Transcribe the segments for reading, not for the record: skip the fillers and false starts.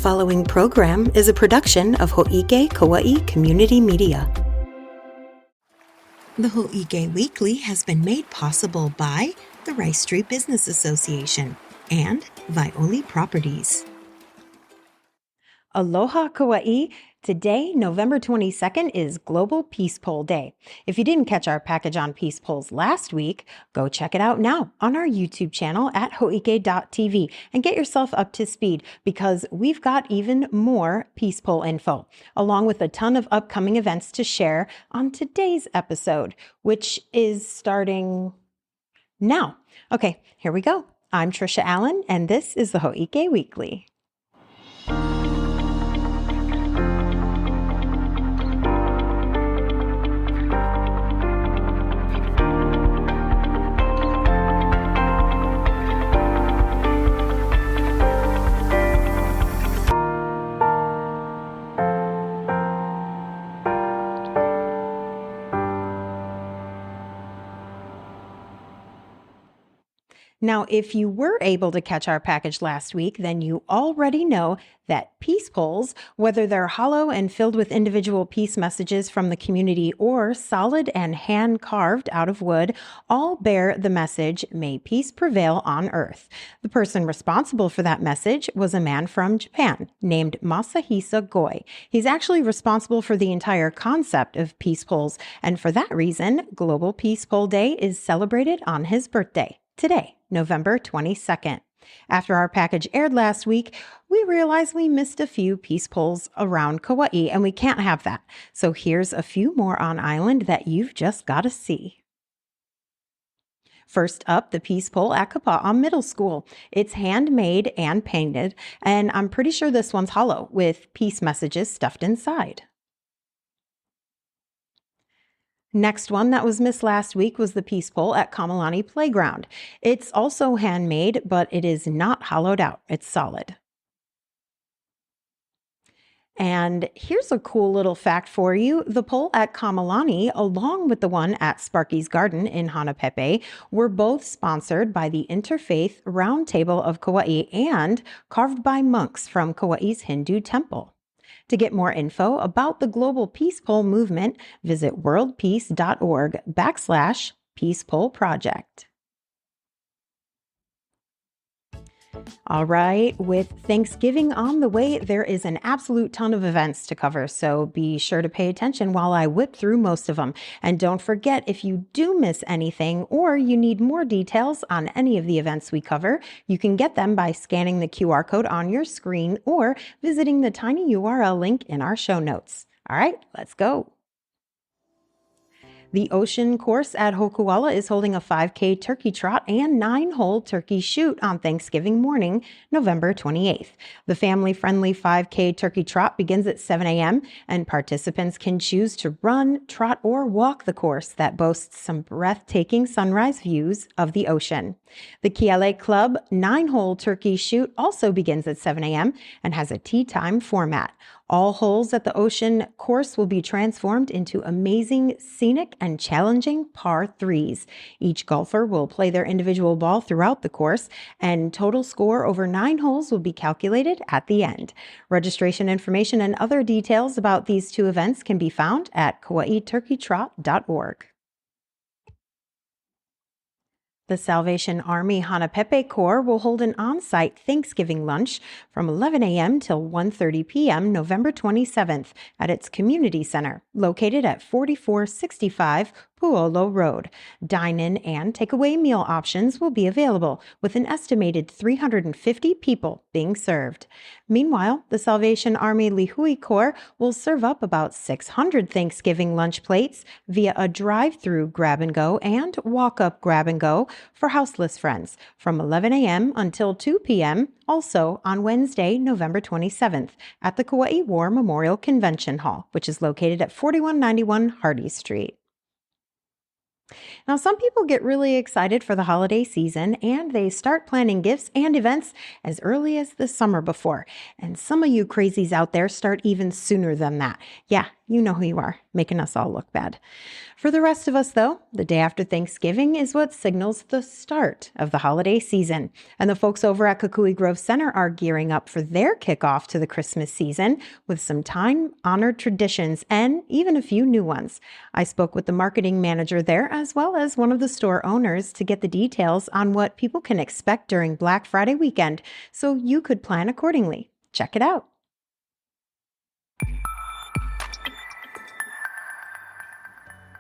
The following program is a production of Hō'ike Kauaʻi Community Media. The Hoike Weekly has been made possible by the Rice Street Business Association and Violi Properties. Aloha, Kauaʻi. Today, November 22nd, is Global Peace Poll Day. If you didn't catch our package on peace polls last week, go check it out now on our YouTube channel at hō'ike.tv and get yourself up to speed because we've got even more peace poll info, along with a ton of upcoming events to share on today's episode, which is starting now. Okay, here we go. I'm Tricia Allen, and this is the Hoike Weekly. Now, if you were able to catch our package last week, then you already know that peace polls, whether they're hollow and filled with individual peace messages from the community or solid and hand-carved out of wood, all bear the message, "May peace prevail on earth." The person responsible for that message was a man from Japan named Masahisa Goi. He's actually responsible for the entire concept of peace polls, and for that reason, Global Peace Poll Day is celebrated on his birthday. Today, November 22nd. After our package aired last week, we realized we missed a few peace polls around Kauaʻi, and we can't have that. So here's a few more on island that you've just got to see. First up, the peace poll at Kapaʻa Middle School. It's handmade and painted, and I'm pretty sure this one's hollow with peace messages stuffed inside. Next one that was missed last week was the peace poll at Kamalani Playground. It's also handmade, but it is not hollowed out. It's solid. And here's a cool little fact for you. The poll at Kamalani, along with the one at Sparky's Garden in Hanapēpē, were both sponsored by the Interfaith Roundtable of Kauaʻi and carved by monks from Kauaʻi's Hindu temple. To get more info about the Global Peace Poll movement, visit worldpeace.org/Peace Poll Project. All right, with Thanksgiving on the way, there is an absolute ton of events to cover, so be sure to pay attention while I whip through most of them. And don't forget, if you do miss anything or you need more details on any of the events we cover, you can get them by scanning the QR code on your screen or visiting the tiny URL link in our show notes. All right, let's go. The Ocean Course at Hōkūala is holding a 5K turkey trot and 9-hole turkey shoot on Thanksgiving morning, November 28th. The family-friendly 5K turkey trot begins at 7 a.m. and participants can choose to run, trot, or walk the course that boasts some breathtaking sunrise views of the ocean. The Kiale Club 9-hole turkey shoot also begins at 7 a.m. and has a tea time format. All holes at the Ocean Course will be transformed into amazing, scenic, and challenging par threes. Each golfer will play their individual ball throughout the course, and total score over 9 holes will be calculated at the end. Registration information and other details about these two events can be found at kauaiturkeytrot.org. The Salvation Army Hanapēpē Corps will hold an on-site Thanksgiving lunch from 11 a.m. till 1:30 p.m. November 27th at its community center, located at 4465 Puolo Road. Dine-in and takeaway meal options will be available, with an estimated 350 people being served. Meanwhile, the Salvation Army Līhu Corps will serve up about 600 Thanksgiving lunch plates via a drive-through grab-and-go and walk-up grab-and-go for houseless friends from 11 a.m. until 2 p.m., also on Wednesday, November 27th, at the Kauaʻi War Memorial Convention Hall, which is located at 4191 Hardy Street. Now, some people get really excited for the holiday season and they start planning gifts and events as early as the summer before. And some of you crazies out there start even sooner than that. Yeah, You know who you are, making us all look bad. For the rest of us, though, the day after Thanksgiving is what signals the start of the holiday season. And the folks over at Kukui Grove Center are gearing up for their kickoff to the Christmas season with some time-honored traditions and even a few new ones. I spoke with the marketing manager there as well as one of the store owners to get the details on what people can expect during Black Friday weekend so you could plan accordingly. Check it out.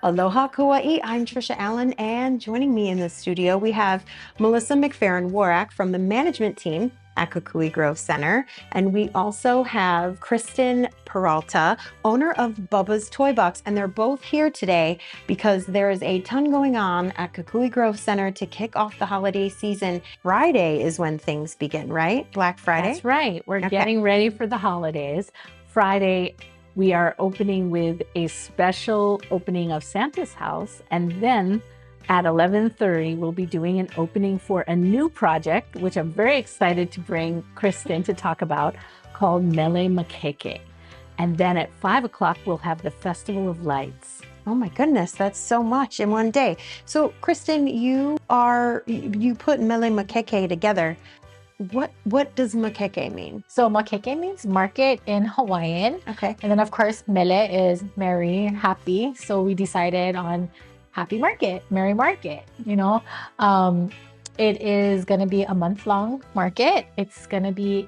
Aloha, Kauaʻi. I'm Tricia Allen, and joining me in the studio, we have Melissa McFerrin-Warak from the management team at Kukui Grove Center. And we also have Kristen Peralta, owner of Bubba's Toy Box. And they're both here today because there is a ton going on at Kukui Grove Center to kick off the holiday season. Friday is when things begin, right? Black Friday? That's right. We're getting ready for the holidays. Friday, we are opening with a special opening of Santa's house. And then at 11:30, we'll be doing an opening for a new project, which I'm very excited to bring Kristen to talk about, called Mele Makeke. And then at 5 o'clock, we'll have the Festival of Lights. Oh my goodness, that's so much in one day. So Kristen, you put Mele Makeke together. What does makeke mean? So makeke means market in Hawaiian. Okay. And then of course, mele is merry, happy. So we decided on happy market, merry market, you know. It is going to be a month-long market. It's going to be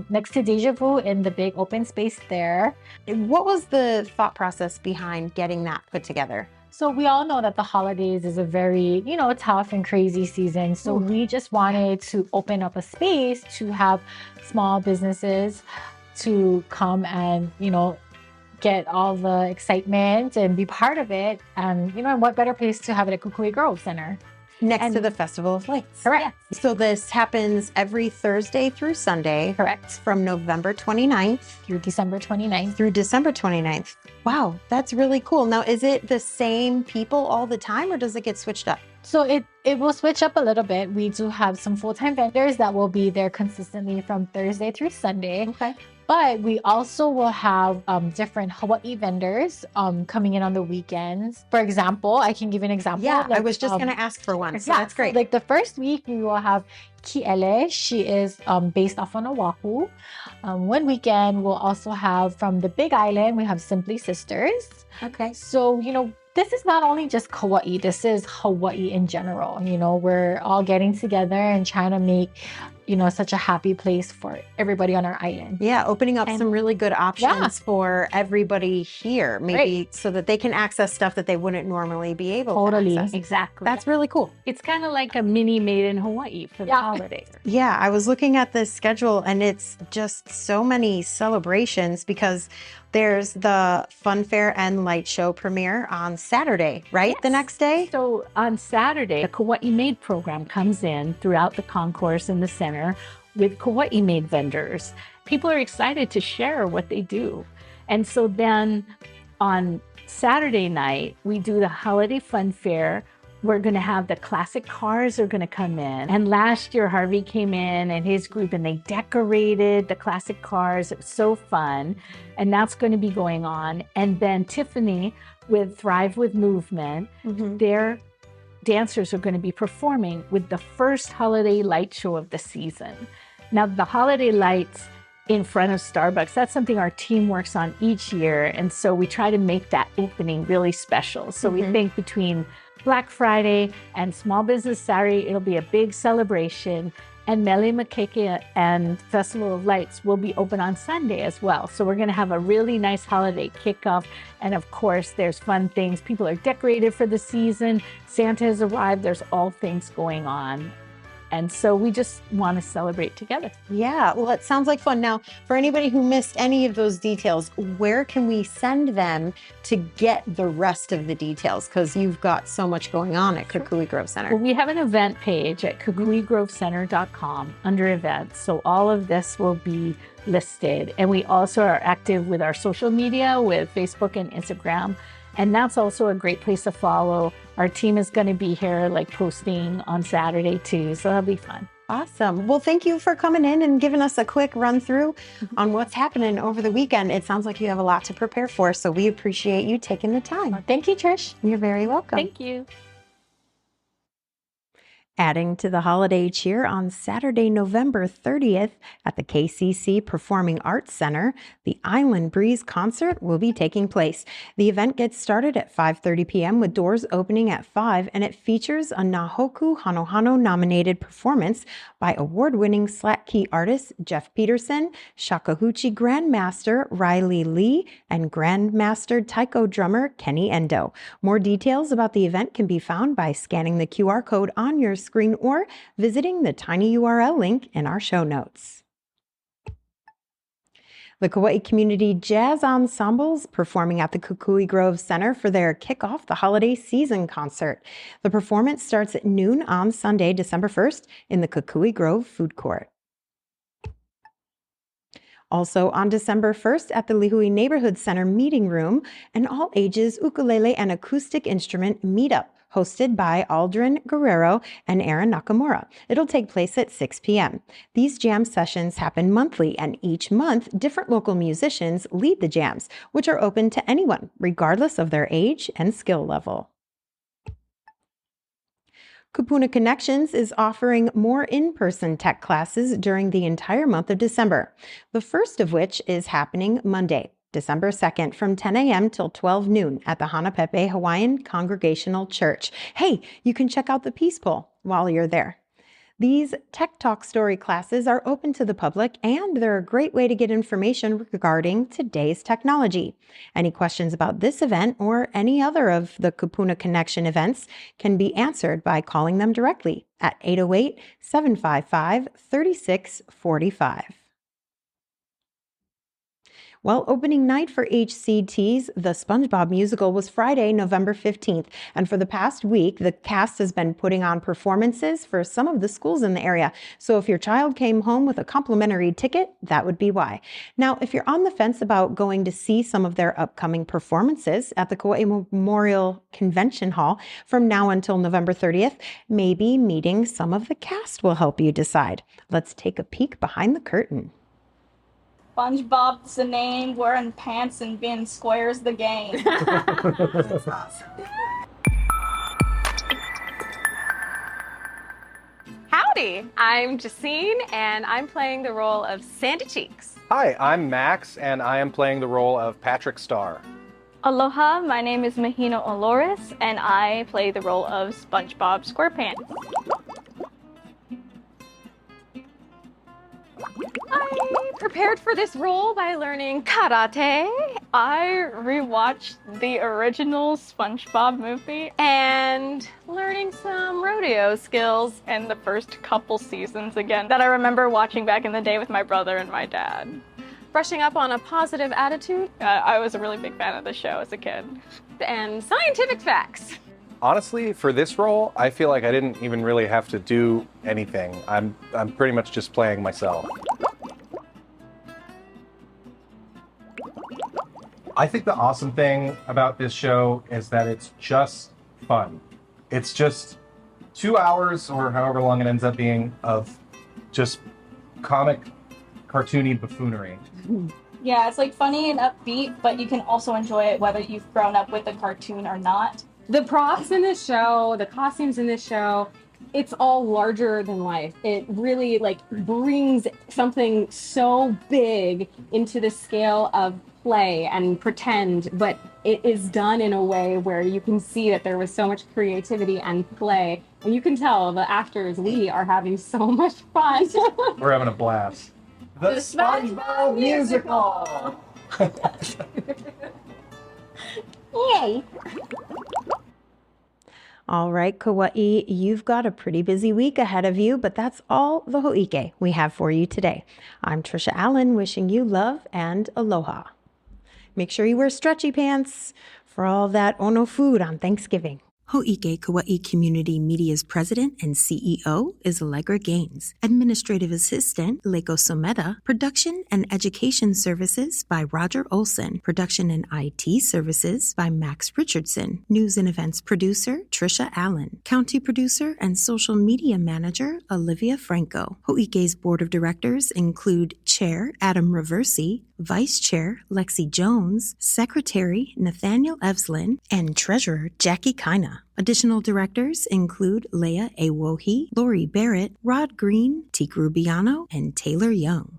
next to Deja Vu in the big open space there. What was the thought process behind getting that put together? So we all know that the holidays is a very, tough and crazy season. So we just wanted to open up a space to have small businesses to come and, get all the excitement and be part of it. And, what better place to have it at Kukui Grove Center? Next to the Festival of Lights. Correct. So this happens every Thursday through Sunday. Correct. From November 29th. Through December 29th. Through December 29th. Wow, that's really cool. Now, is it the same people all the time or does it get switched up? So it will switch up a little bit. We do have some full-time vendors that will be there consistently from Thursday through Sunday. Okay. But we also will have different Hawaii vendors coming in on the weekends. For example, I can give you an example. Yeah, I was just going to ask for one. So yeah, that's great. So like the first week, we will have Ki'ele. She is based off on Oahu. One weekend, we'll also have from the Big Island, we have Simply Sisters. Okay. So, this is not only just Kauaʻi, this is Hawaii in general. We're all getting together and trying to make, such a happy place for everybody on our island. Yeah, opening up some really good options for everybody here, maybe so that they can access stuff that they wouldn't normally be able to access. Exactly. That's really cool. It's kind of like a mini Made in Hawaii for the holidays. Yeah, I was looking at the schedule and it's just so many celebrations because there's the Fun Fair and Light Show premiere on Saturday, right? Yes. The next day? So on Saturday, the Kauaʻi Made program comes in throughout the concourse in the center with Kauaʻi Made vendors. People are excited to share what they do. And so then on Saturday night, we do the Holiday Fun Fair. We're going to have the classic cars are going to come in. And last year, Harvey came in and his group and they decorated the classic cars. It was so fun. And that's going to be going on. And then Tiffany with Thrive with Movement, their dancers are going to be performing with the first holiday light show of the season. Now, the holiday lights in front of Starbucks, that's something our team works on each year. And so we try to make that opening really special. So we think between Black Friday and Small Business Saturday, it'll be a big celebration. And Mele Makeke and Festival of Lights will be open on Sunday as well. So we're going to have a really nice holiday kickoff. And of course, there's fun things. People are decorated for the season. Santa has arrived. There's all things going on. And so we just want to celebrate together. Yeah, well, it sounds like fun. Now, for anybody who missed any of those details, where can we send them to get the rest of the details? Because you've got so much going on at Kukui Grove Center. Well, we have an event page at kukuigrovecenter.com under events. So all of this will be listed. And we also are active with our social media with Facebook and Instagram. And that's also a great place to follow. Our team is going to be here like posting on Saturday too. So that'll be fun. Awesome. Well, thank you for coming in and giving us a quick run through on what's happening over the weekend. It sounds like you have a lot to prepare for, so we appreciate you taking the time. Thank you, Trish. You're very welcome. Thank you. Adding to the holiday cheer on Saturday, November 30th at the KCC Performing Arts Center, the Island Breeze concert will be taking place. The event gets started at 5:30 p.m. with doors opening at 5, and it features a Nahoku Hanohano nominated performance by award-winning slack key artist Jeff Peterson, shakuhachi grandmaster Riley Lee, and grandmaster taiko drummer Kenny Endo. More details about the event can be found by scanning the QR code on your screen or visiting the tiny URL link in our show notes. The Kauaʻi Community Jazz Ensemble's performing at the Kukui Grove Center for their Kickoff the Holiday Season concert. The performance starts at noon on Sunday, December 1st in the Kukui Grove Food Court. Also on December 1st at the Līhu Neighborhood Center Meeting Room, an all-ages ukulele and acoustic instrument meetup hosted by Aldrin Guerrero and Aaron Nakamura. It'll take place at 6 p.m. These jam sessions happen monthly, and each month, different local musicians lead the jams, which are open to anyone, regardless of their age and skill level. Kupuna Connections is offering more in-person tech classes during the entire month of December, the first of which is happening Monday, December 2nd from 10 a.m. till 12 noon at the Hanapēpē Hawaiian Congregational Church. Hey, you can check out the Peace Poll while you're there. These Tech Talk Story classes are open to the public, and they're a great way to get information regarding today's technology. Any questions about this event or any other of the Kupuna Connection events can be answered by calling them directly at 808-755-3645. Well, opening night for HCT's The SpongeBob Musical was Friday, November 15th, and for the past week, the cast has been putting on performances for some of the schools in the area. So if your child came home with a complimentary ticket, that would be why. Now, if you're on the fence about going to see some of their upcoming performances at the Kauaʻi Memorial Convention Hall from now until November 30th, maybe meeting some of the cast will help you decide. Let's take a peek behind the curtain. SpongeBob's the name, wearing pants and being square's the game. That's awesome. Howdy, I'm Jacine, and I'm playing the role of Sandy Cheeks. Hi, I'm Max, and I am playing the role of Patrick Starr. Aloha, my name is Mahina Oloris, and I play the role of SpongeBob SquarePants. I prepared for this role by learning karate I rewatched the original SpongeBob movie and learning some rodeo skills. and the first couple seasons again that I remember watching back in the day with my brother and my dad. Brushing up on a positive attitude I was a really big fan of the show as a kid. and scientific facts. Honestly, for this role, I feel like I didn't even really have to do anything. I'm pretty much just playing myself. I think the awesome thing about this show is that it's just fun. It's just 2 hours, or however long it ends up being, of just comic, cartoony buffoonery. Yeah, it's like funny and upbeat, but you can also enjoy it whether you've grown up with the cartoon or not. The props in this show, the costumes in this show, it's all larger than life. It really brings something so big into the scale of play and pretend, but it is done in a way where you can see that there was so much creativity and play. And you can tell the actors, we are having so much fun. We're having a blast. The SpongeBob Musical! Yay! All right, Kauaʻi, you've got a pretty busy week ahead of you, but that's all the Hō'ike we have for you today. I'm Tricia Allen, wishing you love and aloha. Make sure you wear stretchy pants for all that ono food on Thanksgiving. Hō'ike Kauaʻi Community Media's president and CEO is Allegra Gaines. Administrative assistant, Leiko Someda. Production and education services by Roger Olson. Production and IT services by Max Richardson. News and events producer, Tricia Allen. County producer and social media manager, Olivia Franco. Hō'ike's board of directors include Chair Adam Reversi, Vice Chair Lexi Jones, Secretary Nathaniel Evslin, and Treasurer Jackie Kina. Additional directors include Leah Awohi, Lori Barrett, Rod Green, Teak Rubiano, and Taylor Young.